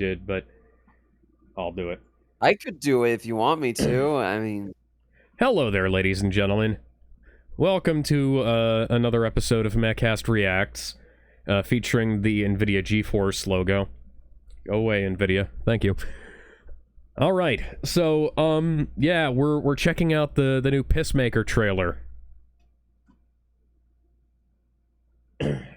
did, but I'll do it. I could do it if you want me to. I mean, Hello there, ladies and gentlemen. Welcome to another episode of Mehcast Reacts, featuring the NVIDIA GeForce logo. Go away, NVIDIA. Thank you. All right, so yeah, we're checking out the new Peacemaker trailer.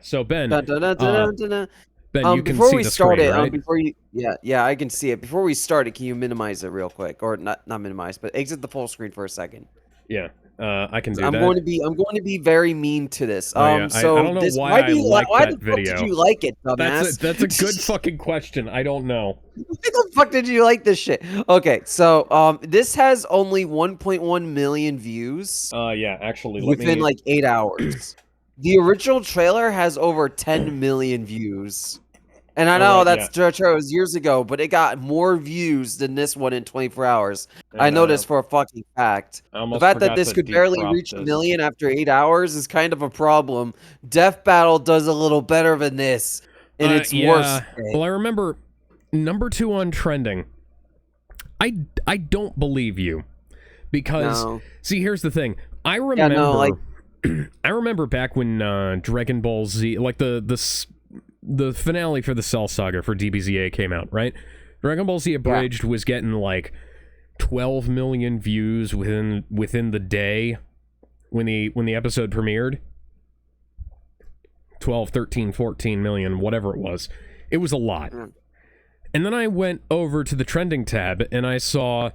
So Ben, dun, dun, dun, dun, dun, dun. Ben, you can Before see we the start screen, it, right? yeah, I can see it. Before we start it, can you minimize it real quick, or not minimize, but exit the full screen for a second? Yeah, I can do I'm that. going to be very mean to this. Oh, yeah. I So don't know this why I like why that the fuck video. did you like it, dumbass? That's a good fucking question. I don't know. Why the fuck did you like this shit? Okay, so this has only 1.1 million views Yeah, actually, within like 8 hours. The original trailer has over 10 million views. And I know that's true, it was years ago, but it got more views than this one in 24 hours. I noticed for a fucking fact. The fact that this could barely reach a million after 8 hours is kind of a problem. Death Battle does a little better than this in its worst day. Well, I remember number 2 on trending. I don't believe you. Because, see, here's the thing. I remember... I remember back when Dragon Ball Z, like the finale for the Cell Saga for DBZA came out, right? Dragon Ball Z Abridged was getting like 12 million views within the day when the episode premiered. 12, 13, 14 million, whatever it was. It was a lot. And then I went over to the trending tab and I saw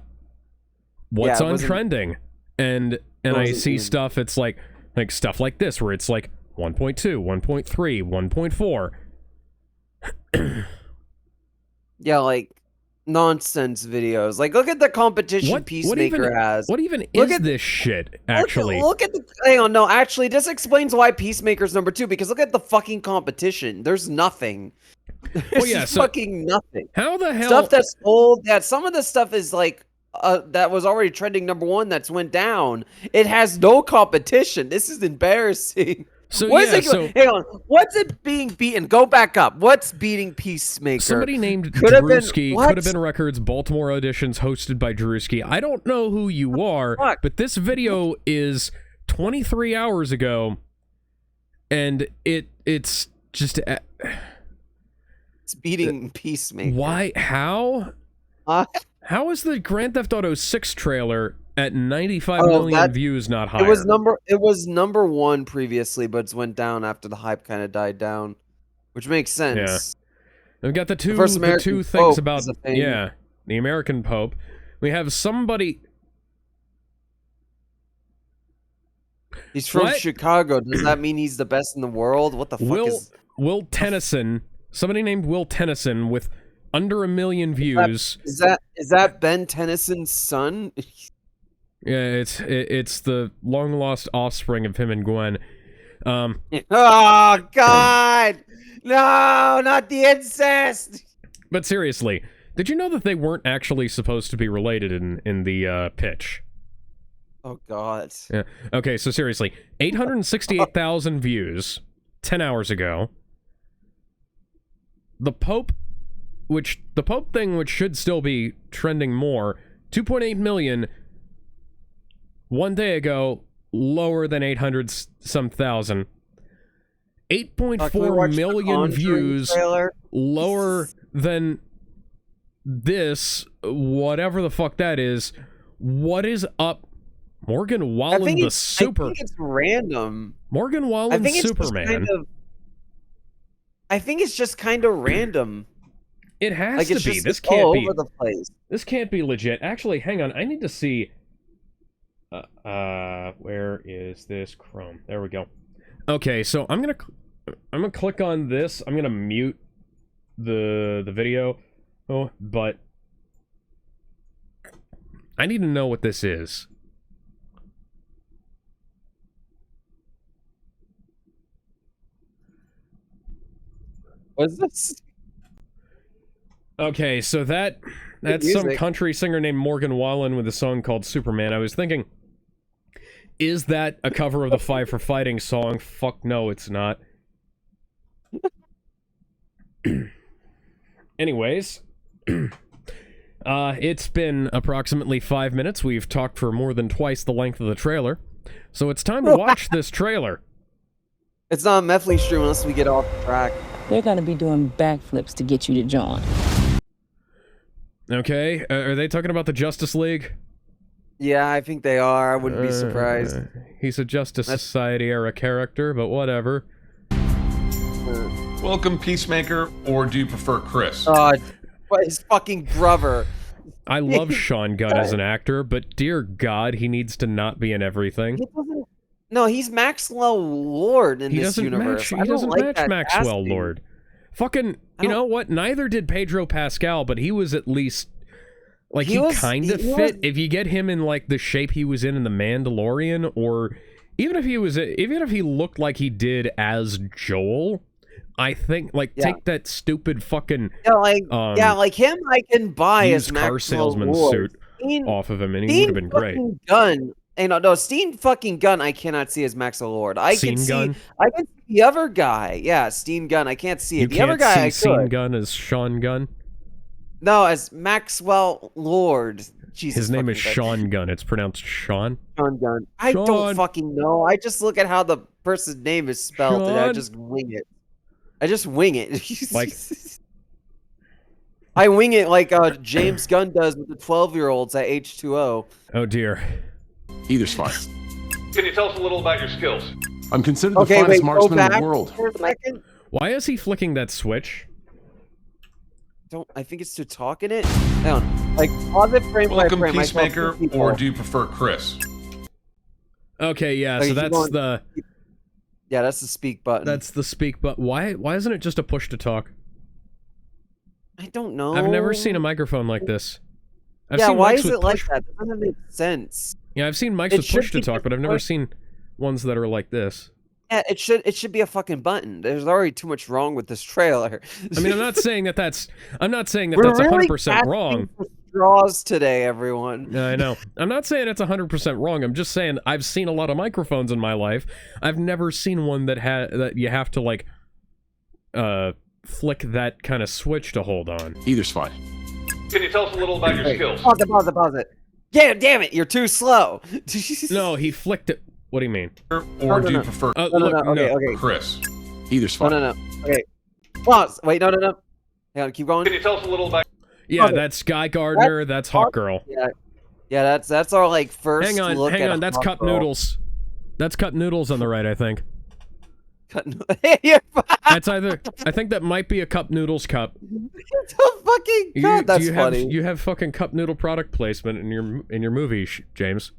what's on trending. And I see stuff, it's like stuff like this, where it's like 1.2, 1.3, 1.4. Yeah, like nonsense videos. Like, look at the competition Peacemaker has. What even is this shit, actually? Look at the... Hang on, no, actually, this explains why Peacemaker's number 2, because look at the fucking competition. There's nothing. There's fucking nothing. How the hell... Stuff that's old, some of the stuff is like... that was already trending number 1 that's went down. It has no competition. This is embarrassing. So hang on. What's it being beaten? Go back up. What's beating Peacemaker? Somebody named Drewski. Could have been Records, Baltimore Auditions, hosted by Drewski. I don't know who you are, but this video is 23 hours ago, and it's just... it's beating Peacemaker. Why? How? How is the Grand Theft Auto 6 trailer at 95 million views not higher? It was number 1 previously, but it's went down after the hype kind of died down, which makes sense. Yeah. We've got the two things about the American Pope. We have somebody. He's from Chicago. Does that mean he's the best in the world? What the fuck is Will Tennyson? Somebody named Will Tennyson with under 1 million views. Is that Ben Tennyson's son? Yeah, it's the long lost offspring of him and Gwen. Oh God, no, not the incest. But seriously, did you know that they weren't actually supposed to be related in the pitch? Oh God. Yeah. Okay, so seriously, 868,000 views 10 hours ago. The Pope thing, which should still be trending more, 2.8 million. 1 day ago, lower than 800 some thousand. 8.4 million views, lower than this, whatever the fuck that is. What is up? Morgan Wallen, the super... I think it's random. Morgan Wallen, Superman. I think it's just kind of random. It has to be. This can't be. All over the place. This can't be legit. Actually, hang on. I need to see... where is this Chrome? There we go. Okay, so I'm gonna click on this. I'm gonna mute the video. Oh, but I need to know what this is. What's this? Okay, so that's some country singer named Morgan Wallen with a song called Superman. I was thinking, is that a cover of the Five for Fighting song? Fuck no, it's not. Anyways, It's been approximately 5 minutes. We've talked for more than twice the length of the trailer. So it's time to watch this trailer. It's not Mefley stream unless we get off track. They're gonna be doing backflips to get you to join. Okay, are they talking about the Justice League? Yeah, I think they are. I wouldn't be surprised. He's a Justice Society era character, but whatever. Welcome, Peacemaker, or do you prefer Chris? His fucking brother. I love Sean Gunn as an actor, but dear God, he needs to not be in everything. No, he's Maxwell Lord in this universe. He doesn't match Maxwell Lord. Fucking, you know what? Neither did Pedro Pascal, but he was at least, like, he kind of fit. If you get him in, like, the shape he was in The Mandalorian, or even if he looked like he did as Joel, I think, like, take that stupid fucking like him I can buy as Maxwell car salesman Lord. suit off of him, and he would have been great. Gun. Hey, no, Steen fucking Gunn I cannot see as Maxwell Lord. I can see the other guy. Yeah, Steen Gunn. I can't see it. The other guy I could. Steen Gunn as Sean Gunn? No, as Maxwell Lord. Jesus, his name is Sean Gunn. It's pronounced Sean. Sean Gunn. I don't fucking know. I just look at how the person's name is spelled and I just wing it. Like, I wing it like James Gunn does with the 12-year-olds at H2O. Oh dear. Either's fine. Can you tell us a little about your skills? I'm considered the finest marksman in the world. Why is he flicking that switch? I think it's to talk in it. Hang on. Like, pause it frame by frame. Welcome, Peacemaker, or do you prefer Chris? Okay, yeah, so that's the... Yeah, that's the speak button. That's the speak button. Why isn't it just a push to talk? I don't know. I've never seen a microphone like this. Why is it like that? That doesn't make sense. Yeah, I've seen mics with push to talk, but I've never seen ones that are like this. Yeah, it should be a fucking button. There's already too much wrong with this trailer. I mean, I'm not saying that that's 100% wrong. Straws today, everyone. I know. I'm not saying it's 100% wrong. I'm just saying I've seen a lot of microphones in my life. I've never seen one that you have to like flick that kind of switch to hold on. Either's fine. Can you tell us a little about your skills? Pause it. Yeah, damn it, you're too slow. No, he flicked it. What do you mean? Or do you prefer okay. Chris? Either's fine. No. Okay. Pause. Wait, no. Hang on, keep going. Can you tell us a little about... Yeah, that's Guy Gardner, that's Hawk Girl. Yeah, that's our, like, first hang on, that's Cup Noodles. That's Cup Noodles on the right, I think. That's either... I think that might be a Cup Noodles cup. It's a fucking cup. That's funny. You have fucking Cup Noodle product placement in your movie, James.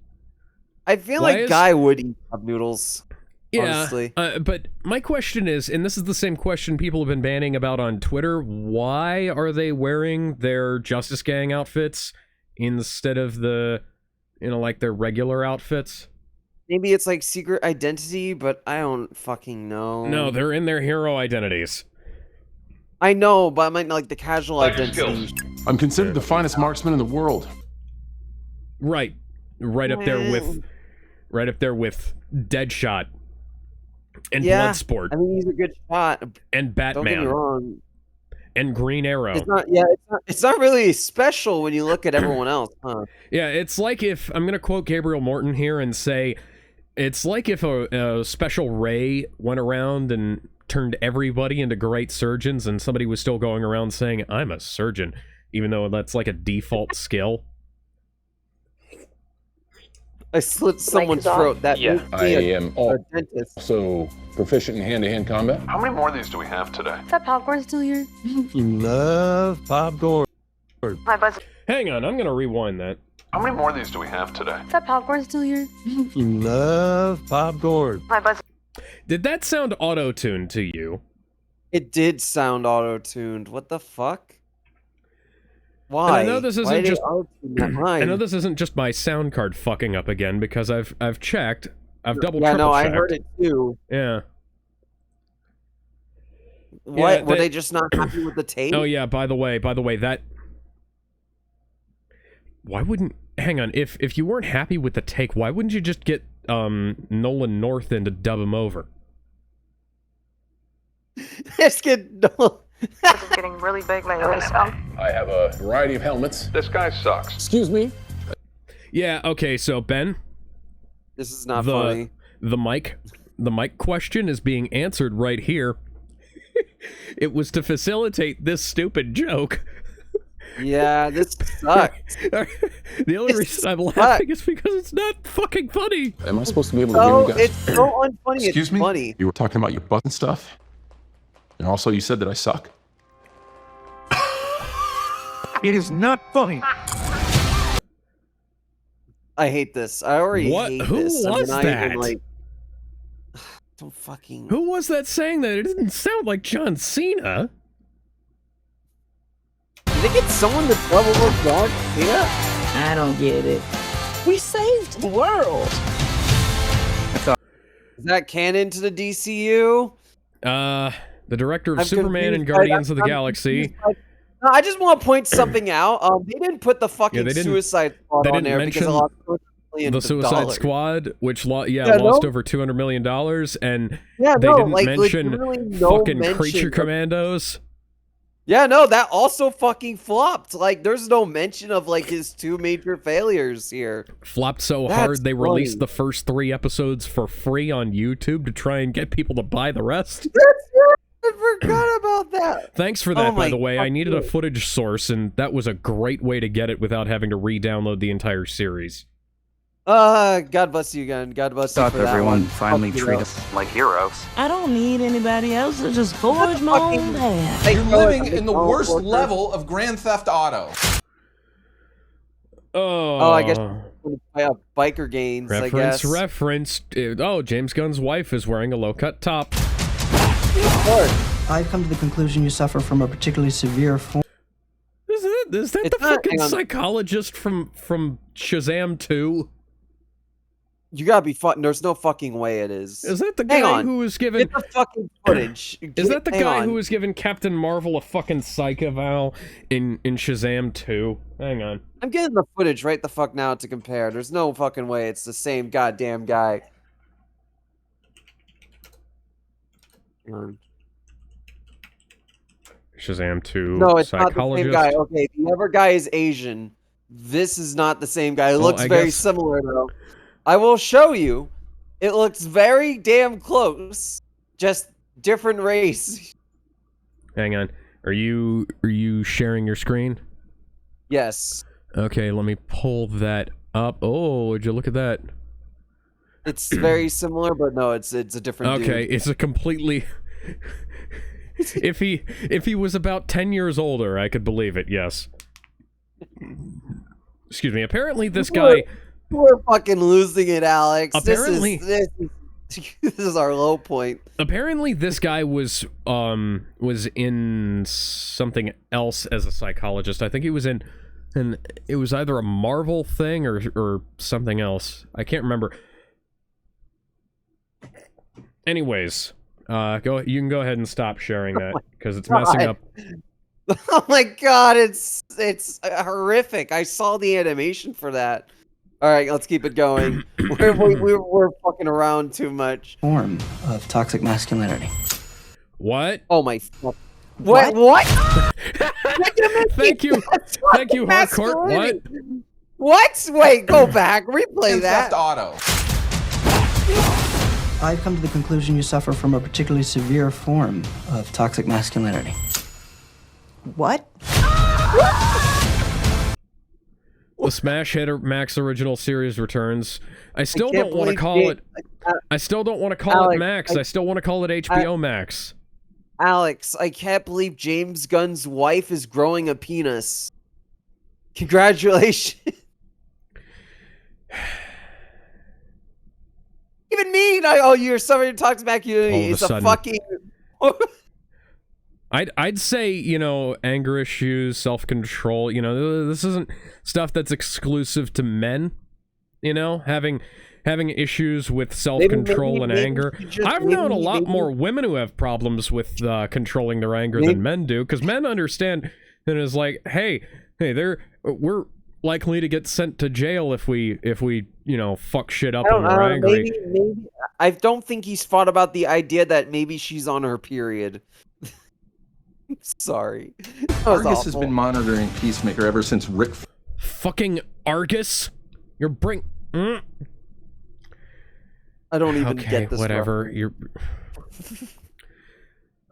I feel like Guy would eat Cup Noodles. Yeah, honestly. But my question is, and this is the same question people have been banning about on Twitter, why are they wearing their Justice Gang outfits instead of the, like their regular outfits? Maybe it's like secret identity, but I don't fucking know. No, they're in their hero identities. I know, but I meant like the casual identity. I'm considered the finest marksman in the world. Right. Right up there with Deadshot. And Bloodsport. I mean, he's a good shot. And Batman. Don't get me wrong. And Green Arrow. It's not really special when you look at everyone else, huh? Yeah, it's like if, I'm going to quote Gabriel Morton here and say, it's like if a special ray went around and turned everybody into great surgeons and somebody was still going around saying, I'm a surgeon, even though that's like a default skill. I slit someone's throat. That I am also proficient in hand-to-hand combat. How many more of these do we have today? Is that popcorn still here? You love popcorn. My buzz. Hang on, I'm going to rewind that. How many more of these do we have today? Is that popcorn still here? You love popcorn. My buzz. Did that sound auto-tuned to you? It did sound auto-tuned. What the fuck? Why? And I know this isn't just I know this isn't just my sound card fucking up again because I've checked. I've triple checked. I heard it too. Yeah. What? Were they just not happy with the tape? Oh yeah, by the way, that why wouldn't hang on, if you weren't happy with the take, why wouldn't you just get Nolan North in to dub him over? Let's get This is getting really big lately, so. I have a variety of helmets. This guy sucks. Excuse me? Yeah, okay, so Ben, This is not funny. the mic question is being answered right here. It was to facilitate this stupid joke. Yeah, this sucks. The only reason I'm laughing is because it's not fucking funny. Am I supposed to be able to Oh, hear you guys? it's so unfunny. Excuse it's me? funny. You were talking about your butt and stuff? And also you said that I suck? It is not funny. I hate this. I already What? hate Who this. was not that? even, like, don't fucking. Who was that saying that? It didn't sound like John Cena. Did they get someone to level with John Cena? I don't get it. We saved the world. Is that canon to the DCU? The director of I'm Superman and confused by Guardians that. of the I'm Galaxy. confused by- No, I just want to point something out. They didn't put the fucking they didn't- Suicide Squad they on didn't there because mention it lost millions The of Suicide dollars. Squad, which lost no. over $200 million, and Yeah, they no, didn't like, mention literally no fucking mention Creature of- Commandos. Yeah, no, that also fucking flopped. Like, there's no mention of like his two major failures here. Flopped so That's hard they released funny. the first 3 episodes for free on YouTube to try and get people to buy the rest. That's right. I forgot about that. Thanks for that, Oh by my the way. I fucking needed a God. footage source, and that was a great way to get it without having to re-download the entire series. God bless you again. God bless you Thought for that everyone one. finally Fuck you, treated though. us like heroes. I don't need anybody else to just forge my own path. Hey, You're go living ahead, in the I'll worst work her. level of Grand Theft Auto. Oh, I guess biker gains. I guess. Reference. Oh, James Gunn's wife is wearing a low-cut top. I've come to the conclusion you suffer from a particularly severe form. Is that It's the not- fucking hang on. psychologist from Shazam 2? You gotta be fucking. There's no fucking way it is. Is that the Hang guy on. who was given? Get the fucking footage. Is that the Hang guy on. who was giving Captain Marvel a fucking psych eval in Shazam 2? Hang on. I'm getting the footage right the fuck now to compare. There's no fucking way it's the same goddamn guy. Hang on. Shazam 2 No, it's not the psychologist. same guy. Okay, the other guy is Asian. This is not the same guy. It Well, looks I very guess- similar though. I will show you. It looks very damn close. Just different race. Hang on. Are you sharing your screen? Yes. Okay, let me pull that up. Oh, would you look at that? It's very similar, but no, it's a different Okay, dude. it's a completely if he was about 10 years older, I could believe it. Yes. Excuse me. Apparently this guy We're fucking losing it, Alex. Apparently- this is our low point. Apparently this guy was in something else as a psychologist. I think he was in and it was either a Marvel thing or something else. I can't remember. Anyways, you can go ahead and stop sharing that because it's messing up. Oh my god, it's horrific. I saw the animation for that. All right, let's keep it going. We're fucking around too much. Form of toxic masculinity. What? Oh my fuck. What? Thank you. Thank you, Hardcourt. What? What? Wait, go back. Replay Grand that. Theft Auto. I've come to the conclusion you suffer from a particularly severe form of toxic masculinity. What? The Smash Hit Max original series returns. I still can't don't want to believe call it- it. I still don't want to call it Alex, Max. I still want to call it HBO Max. Alex, I can't believe James Gunn's wife is growing a penis. Congratulations. Even me, you're somebody who talks back to All of you. a It's a sudden. fucking. I'd say, anger issues, self-control, this isn't stuff that's exclusive to men, having issues with self-control and maybe anger. you just- I've known a maybe- lot maybe- more women who have problems with controlling their anger Maybe- than men do, because men understand that it's like, hey, we're likely to get sent to jail if we fuck shit up when we're angry. Maybe. I don't think he's thought about the idea that maybe she's on her period. Sorry. Argus has been monitoring Peacemaker ever since Rick. Fucking Argus. You're I don't even get this. Whatever. You're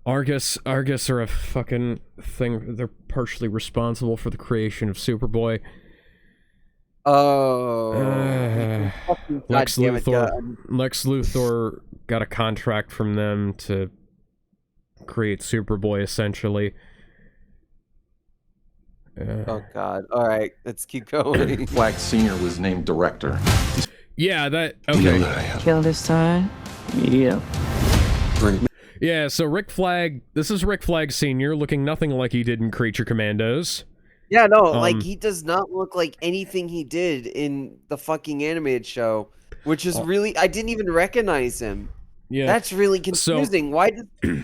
Argus are a fucking thing. They're partially responsible for the creation of Superboy. Oh. Lex Luthor got a contract from them to create Superboy, essentially. Oh god. Alright, let's keep going. Flag Sr. was named director. Yeah, that... Okay. Kill this time? Yeah. Yeah, so Rick Flag... This is Rick Flag Sr. looking nothing like he did in Creature Commandos. Yeah, no, like, he does not look like anything he did in the fucking animated show, which is really... I didn't even recognize him. Yeah. That's really confusing. So,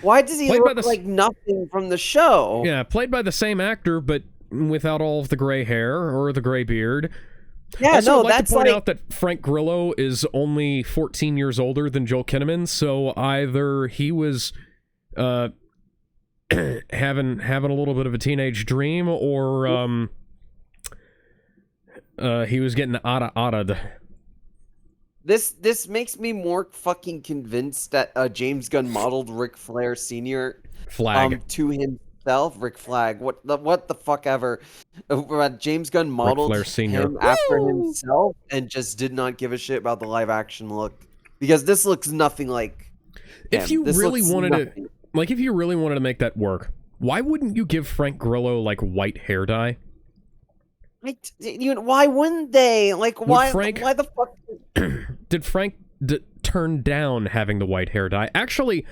why does he look like nothing from the show? Yeah, played by the same actor, but without all of the gray hair or the gray beard. Yeah, also, no, I'd like that's to point out that Frank Grillo is only 14 years older than Joel Kinnaman, so either he was having a little bit of a teenage dream, or he was getting odded. This makes me more fucking convinced that James Gunn modeled Ric Flair Sr. To himself. Rick Flag. What the fuck ever. James Gunn modeled him after himself and just did not give a shit about the live action look, because this looks nothing like him. If you really wanted to, like, if you really wanted to make that work, why wouldn't you give Frank Grillo like white hair dye? Why wouldn't they? Like, why the fuck? Did Frank turn down having the white hair dye? Actually,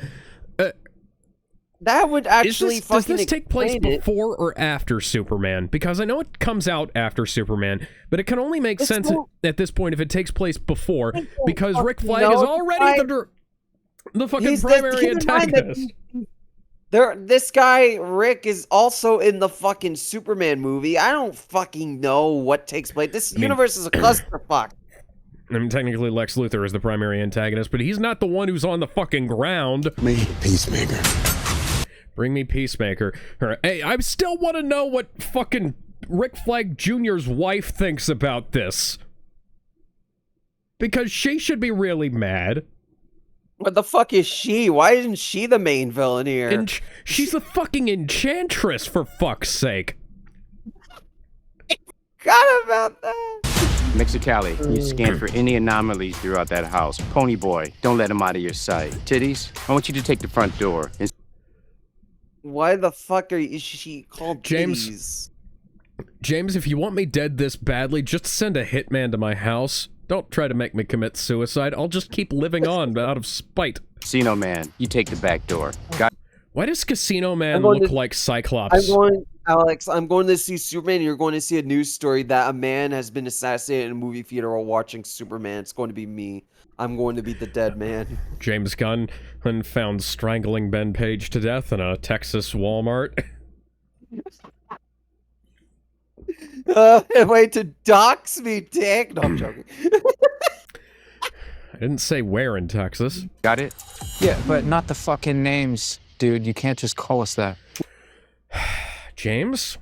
that would actually does this take place before or after Superman? Because I know it comes out after Superman, but it can only make sense at this point if it takes place before, because Rick Flag is already the fucking primary antagonist. This guy, Rick, is also in the fucking Superman movie. I don't fucking know what takes place. This universe is a clusterfuck. I mean, technically Lex Luthor is the primary antagonist, but he's not the one who's on the fucking ground. Me, Peacemaker. Bring me Peacemaker. Hey, I still want to know what fucking Rick Flag Jr.'s wife thinks about this. Because she should be really mad. What the fuck is she? Why isn't she the main villain here? She's a fucking enchantress, for fuck's sake. Forgot about that. Mexicali, you scan for any anomalies throughout that house. Pony boy, don't let him out of your sight. Titties, I want you to take the front door. Why the fuck is she called Titties? James, if you want me dead this badly, just send a hitman to my house. Don't try to make me commit suicide. I'll just keep living on out of spite. Casino Man, you take the back door. Why does Casino Man look like Cyclops? Alex, I'm going to see Superman. You're going to see a news story that a man has been assassinated in a movie theater while watching Superman. It's going to be me. I'm going to be the dead man. James Gunn found strangling Ben Page to death in a Texas Walmart. Way to dox me, dick. No, I'm joking. I didn't say where in Texas. Got it? Yeah, but not the fucking names, dude. You can't just call us that. James,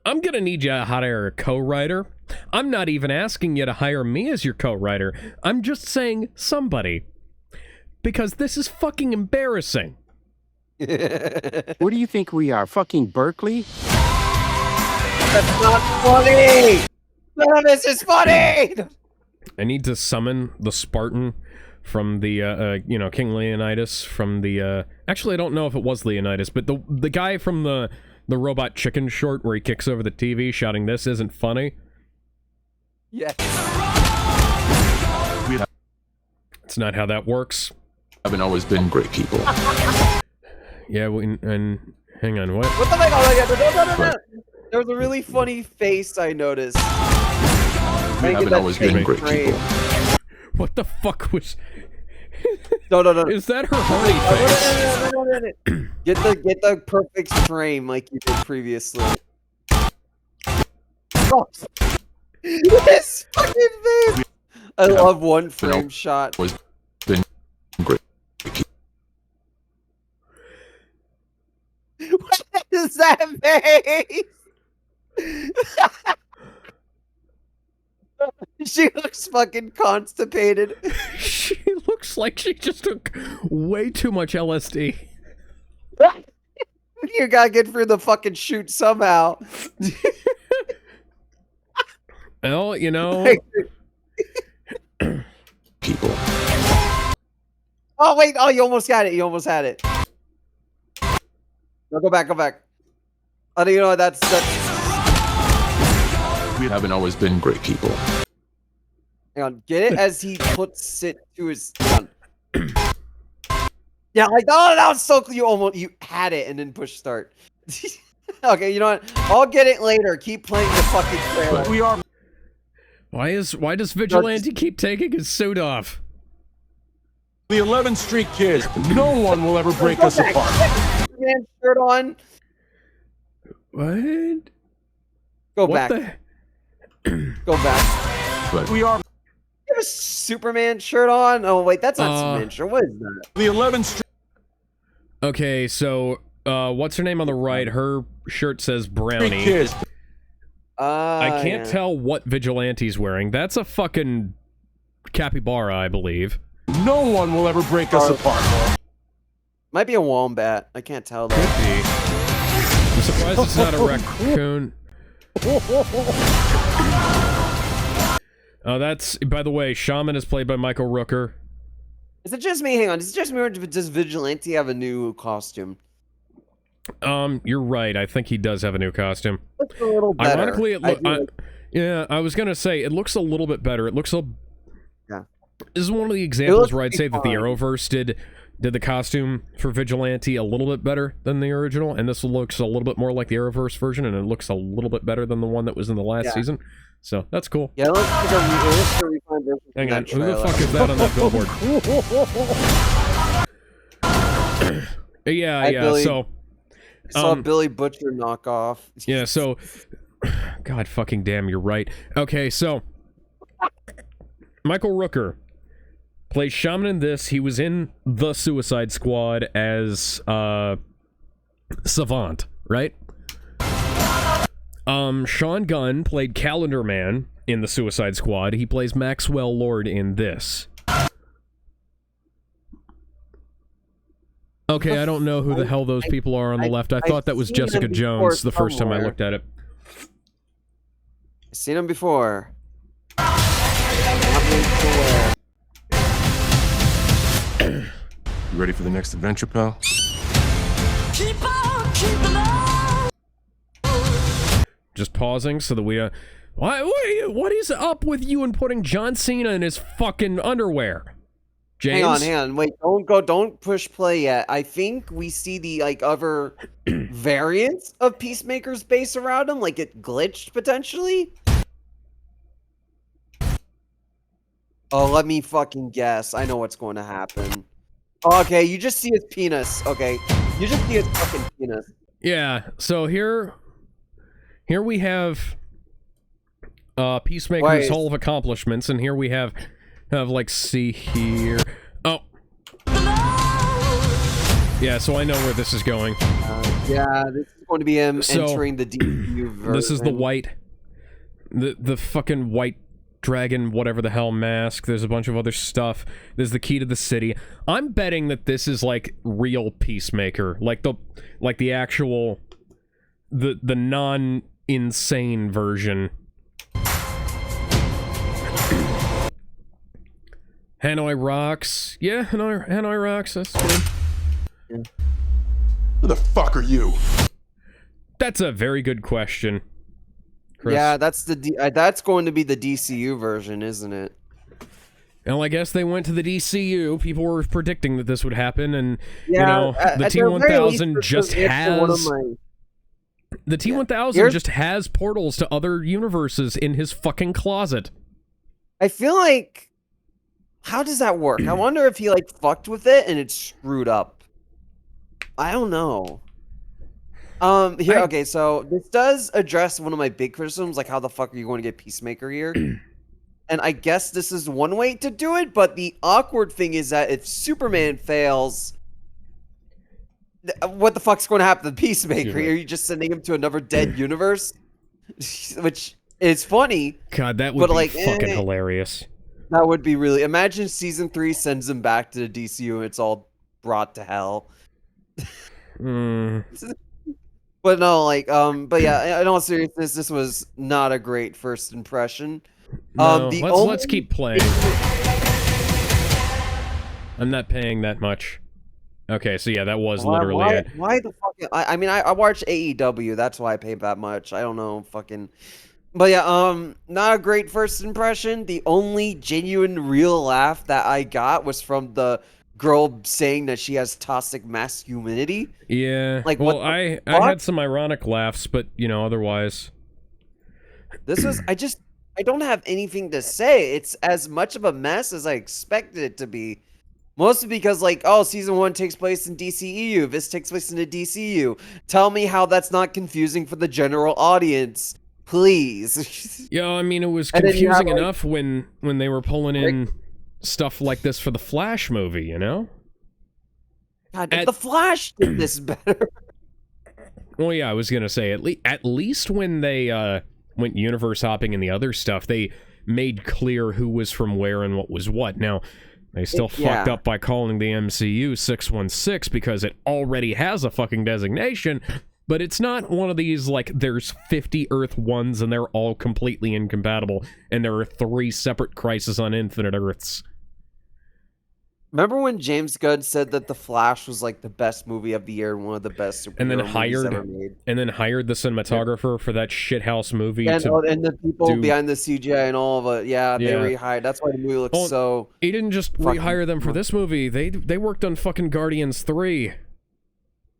I'm gonna need you to hire a co-writer. I'm not even asking you to hire me as your co-writer. I'm just saying somebody. Because this is fucking embarrassing. What do you think we are, fucking Berkeley? That's not funny! None of this is funny! I need to summon the Spartan from the, King Leonidas from the, actually I don't know if it was Leonidas, but the guy from the Robot Chicken short where he kicks over the TV shouting, "This isn't funny." Yes. It's not how that works. Haven't always been great people. Yeah, and hang on, what? What the fuck? Oh, no. There was a really funny face I noticed. We haven't always been great people. What the fuck was... No. Is that her horny face? No. Get the perfect frame like you did previously. Oh. This fucking face! I love one frame shot. Was been great. is that face? She looks fucking constipated. She looks like she just took way too much LSD. You gotta get through the fucking shoot somehow. Well, you know. People. Oh, wait. Oh, you almost got it. You almost had it. No, go back. Go back. Oh, you know what? That's... We haven't always been great people. Hang on. Get it as he puts it to his... Yeah, like, oh, that was so cool. You had it and then push start. Okay, you know what? I'll get it later. Keep playing the fucking trailer. We are... Why does Vigilante keep taking his suit off? The 11th Street Kids. No one will ever break us apart. Man, shirt on. What? Go What back. Go back. But We are You have a Superman shirt on? Oh, wait, that's not Superman shirt. What is that? the 11th Street. Okay, so what's her name on the right? Her shirt says Brownie. Kids. I can't tell what Vigilante's wearing. That's a fucking capybara, I believe. No one will ever break us apart. Might be a wombat. I can't tell though. Could be. I'm surprised it's not a raccoon. That's, by the way, Shaman is played by Michael Rooker. Is it just me? Hang on. Is it just me or does Vigilante have a new costume? You're right. I think he does have a new costume. Looks a little better. Ironically, yeah, I was gonna say it looks a little bit better. It looks a... Yeah. This is one of the examples where I'd say that the Arrowverse did the costume for Vigilante a little bit better than the original, and this looks a little bit more like the Arrowverse version, and it looks a little bit better than the one that was in the last season. So that's cool. Yeah, let's look a refined version. Hang on, who the fuck is that on that billboard? Yeah, Billy. so... I saw Billy Butcher knockoff. Yeah, so... God fucking damn, you're right. Okay, so... Michael Rooker plays Shaman in this. He was in The Suicide Squad as, Savant, right? Sean Gunn played Calendar Man in The Suicide Squad. He plays Maxwell Lord in this. Okay, I don't know who the hell those people are on the left. I thought that was Jessica Jones the first time I looked at it. I've seen him before. You ready for the next adventure, pal? Keep on keeping on. Just pausing so that we, what is up with you and putting John Cena in his fucking underwear? James? Hang on, wait, don't push play yet. I think we see the, like, other variants of Peacemaker's base around him, like it glitched, potentially? Oh, let me fucking guess. I know what's going to happen. Okay, you just see his penis. Okay, you just see his fucking penis. Yeah, so here we have Peacemaker's Hall of Accomplishments, and here we have like, see here. Oh. Yeah, so I know where this is going. Yeah, this is going to be him entering the DCU version. This is the the fucking white dragon, whatever the hell mask. There's a bunch of other stuff. There's the key to the city. I'm betting that this is like real Peacemaker, like the actual the non-insane version. Hanoi rocks. Yeah, Hanoi rocks. That's good. Who the fuck are you? That's a very good question, Chris. Yeah, that's that's going to be the DCU version, isn't it? Well, I guess they went to the DCU. People were predicting that this would happen, and yeah, you know, the T-1000 just has the T-1000 just has portals to other universes in his fucking closet. I feel like, how does that work? I wonder if he, like, fucked with it and it's screwed up. I don't know. Okay, so this does address one of my big criticisms, like, how the fuck are you going to get Peacemaker here? And I guess this is one way to do it, but the awkward thing is that if Superman fails, what the fuck's going to happen to Peacemaker? Are you just sending him to another dead universe? Which is funny. God, that would be fucking hilarious. That would be really... Imagine season 3 sends him back to the DCU and it's all brought to hell. But no, like, but yeah, in all seriousness, this was not a great first impression. No, let's keep playing. I'm not paying that much. Okay, so yeah, that was literally it. Why the fuck? I mean, I watch AEW. That's why I pay that much. I don't know, fucking. But yeah, not a great first impression. The only genuine, real laugh that I got was from the girl saying that she has toxic masculinity. Yeah. Like, well, I had some ironic laughs, but you know, otherwise. This was I don't have anything to say. It's as much of a mess as I expected it to be. Mostly because, like, oh, season 1 takes place in DCEU. This takes place in the DCU. Tell me how that's not confusing for the general audience, please. Yeah, I mean, it was confusing enough when they were pulling in stuff like this for the Flash movie, you know? God, the Flash did this better. Well, yeah, I was gonna say at least when they went universe hopping and the other stuff, they made clear who was from where and what was what. Now. They still fucked up by calling the MCU 616 because it already has a fucking designation, but it's not one of these, like, there's 50 Earth 1s and they're all completely incompatible, and there are 3 separate Crisis on Infinite Earths. Remember when James Gunn said that The Flash was, like, the best movie of the year and one of the best superhero movies ever made? And then hired the cinematographer for that shithouse movie. And the people behind the CGI and all of it. Yeah, they rehired. That's why the movie looks so... He didn't just rehire them for this movie. They worked on fucking Guardians 3.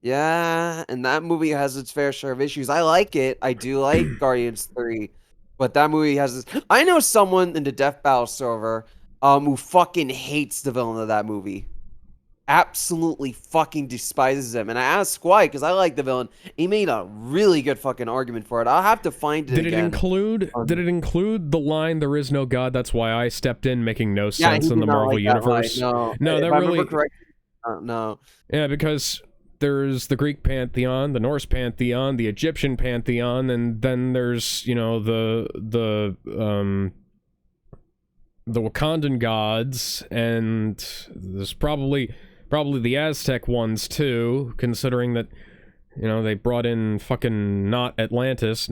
Yeah, and that movie has its fair share of issues. I like it. I do like Guardians 3. But that movie has this... I know someone in the Death Battle server... who fucking hates the villain of that movie. Absolutely fucking despises him. And I asked why, because I like the villain. He made a really good fucking argument for it. I'll have to find it Did it include the line, "There is no God, that's why I stepped in," making no sense in the Marvel Universe? No, that really... no. Yeah, because there's the Greek pantheon, the Norse pantheon, the Egyptian pantheon, and then there's, you know, the Wakandan gods, and there's probably the Aztec ones too, considering that, you know, they brought in fucking not Atlantis,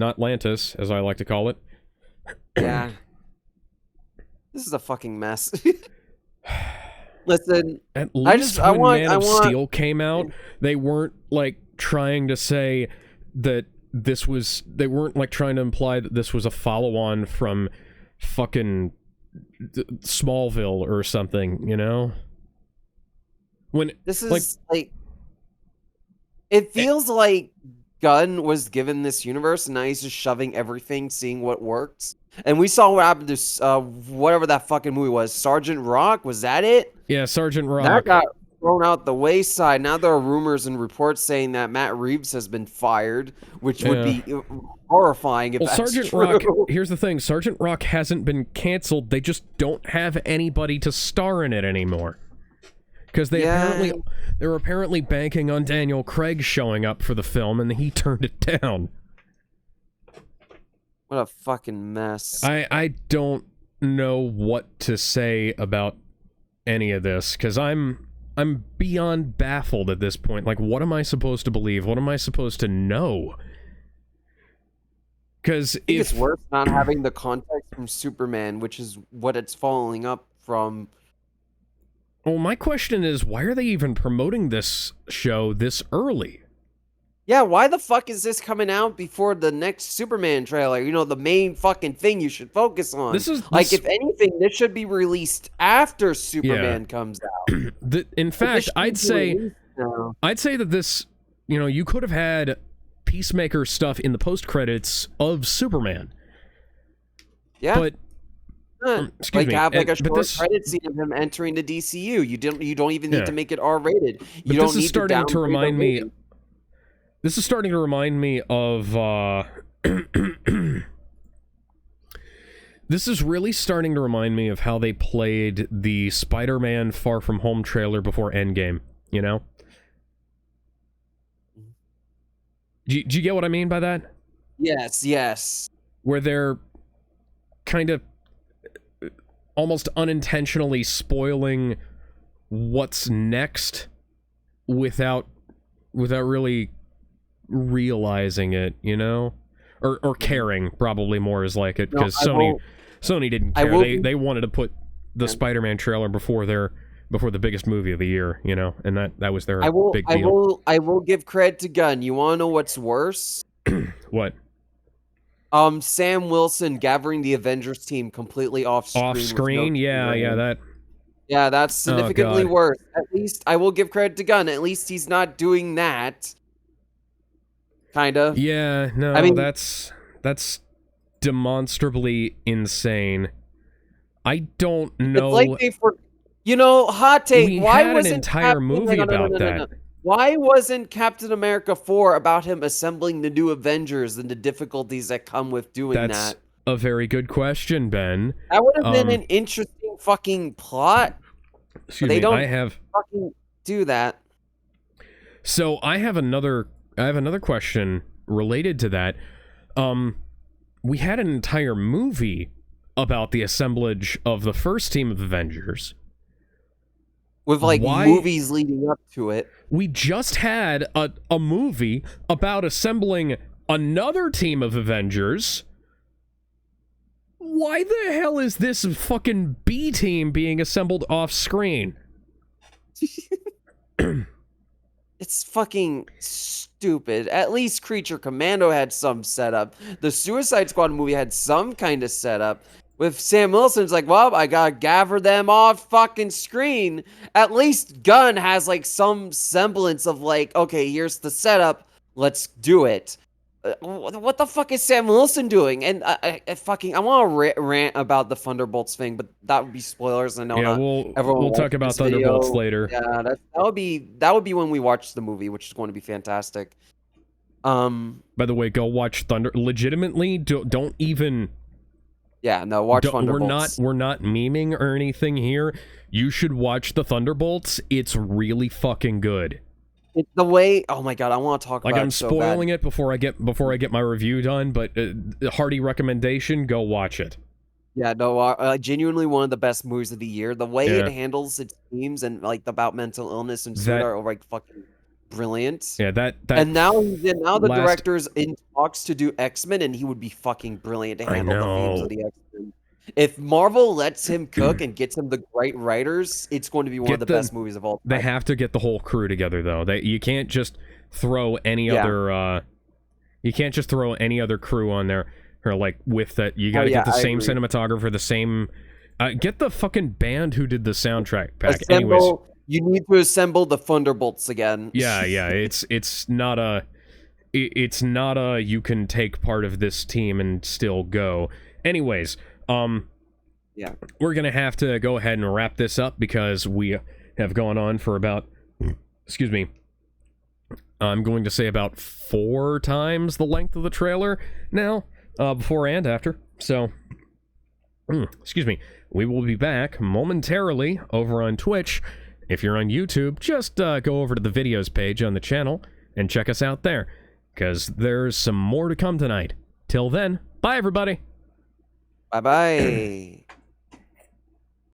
as I like to call it. Yeah. This is a fucking mess. Listen, at least when Man of Steel came out, they weren't, like, trying to say that this was... They weren't, like, trying to imply that this was a follow-on from fucking... Smallville or something, you know? When this is like it feels like Gunn was given this universe and now he's just shoving everything, seeing what works. And we saw what happened to whatever that fucking movie was. Sergeant Rock, was that it? Yeah, Sergeant Rock. That got thrown out the wayside. Now there are rumors and reports saying that Matt Reeves has been fired, which would be horrifying if that's Sergeant true. Rock, here's the thing, Sergeant Rock hasn't been canceled, they just don't have anybody to star in it anymore. Because they were apparently banking on Daniel Craig showing up for the film, and he turned it down. What a fucking mess. I don't know what to say about any of this, because I'm beyond baffled at this point. Like, what am I supposed to believe? What am I supposed to know? Because it's worse not having the context from Superman, which is what it's following up from. Well, my question is, why are they even promoting this show this early? Yeah, why the fuck is this coming out before the next Superman trailer? You know, the main fucking thing you should focus on. Like, if anything, this should be released after Superman comes out. In fact, I'd say that this, you know, you could have had Peacemaker stuff in the post-credits of Superman. Yeah. But like have like a short credit scene of him entering the DCU. You don't even need to make it R-rated. You don't need to remind me. This is starting to remind me of. This is really starting to remind me of how they played the Spider-Man Far From Home trailer before Endgame. You know. Do you get what I mean by that? Yes. Where they're kind of almost unintentionally spoiling what's next without really realizing it, you know? Or caring, probably more is like it, because Sony didn't care. They wanted to put the Spider-Man trailer before the biggest movie of the year, you know, and that was their big deal. I will give credit to Gunn. You want to know what's worse? What? Sam Wilson gathering the Avengers team completely off screen. Off screen, yeah, that's significantly worse. At least I will give credit to Gunn. At least he's not doing that. Kind of. Yeah, no, I mean, that's demonstrably insane. I don't know. It's like hot take. Why wasn't an entire movie about that? Why wasn't Captain America 4 about him assembling the new Avengers and the difficulties that come with doing that? That's a very good question, Ben. That would have been an interesting fucking plot. Excuse me, don't fucking do that. So I have another question related to that. We had an entire movie about the assemblage of the first team of Avengers. With movies leading up to it. We just had a movie about assembling another team of Avengers. Why the hell is this fucking B team being assembled off screen? It's fucking stupid. At least Creature Commando had some setup. The Suicide Squad movie had some kind of setup. With Sam Wilson, it's like, well, I gotta gather them off fucking screen. At least Gunn has like some semblance of like, okay, here's the setup. Let's do it. What the fuck is Sam Wilson doing? And I want to rant about the Thunderbolts thing, but that would be spoilers. I know. Yeah, we'll talk about Thunderbolts later. Yeah, that would be when we watch the movie, which is going to be fantastic. By the way, go watch Thunder. Legitimately, don't even. Yeah, no, watch Thunderbolts. We're not memeing or anything here. You should watch the Thunderbolts. It's really fucking good. It's the way. Oh my god, I want to talk about it. Like I'm spoiling it before I get my review done, but hearty recommendation: go watch it. Yeah, no, genuinely one of the best movies of the year. The way it handles its themes and like about mental illness and suicide are like fucking brilliant. Yeah, that and now the director's in talks to do X-Men, and he would be fucking brilliant to handle the themes of the X-Men. If Marvel lets him cook and gets him the right writers, it's going to be one of the best movies of all time. They have to get the whole crew together, though. You can't just throw any other. You can't just throw any other crew on there, or like with that. You got to get the same cinematographer, the same. Get the fucking band who did the soundtrack pack. Anyways, you need to assemble the Thunderbolts again. Yeah. It's not a. It's not a. You can take part of this team and still go. Anyways. Yeah, we're gonna have to go ahead and wrap this up because we have gone on for about, excuse me, I'm going to say about 4 times the length of the trailer now, before and after. So, excuse me, we will be back momentarily over on Twitch. If you're on YouTube, just go over to the videos page on the channel and check us out there, because there's some more to come tonight. Till then, bye everybody. Bye-bye.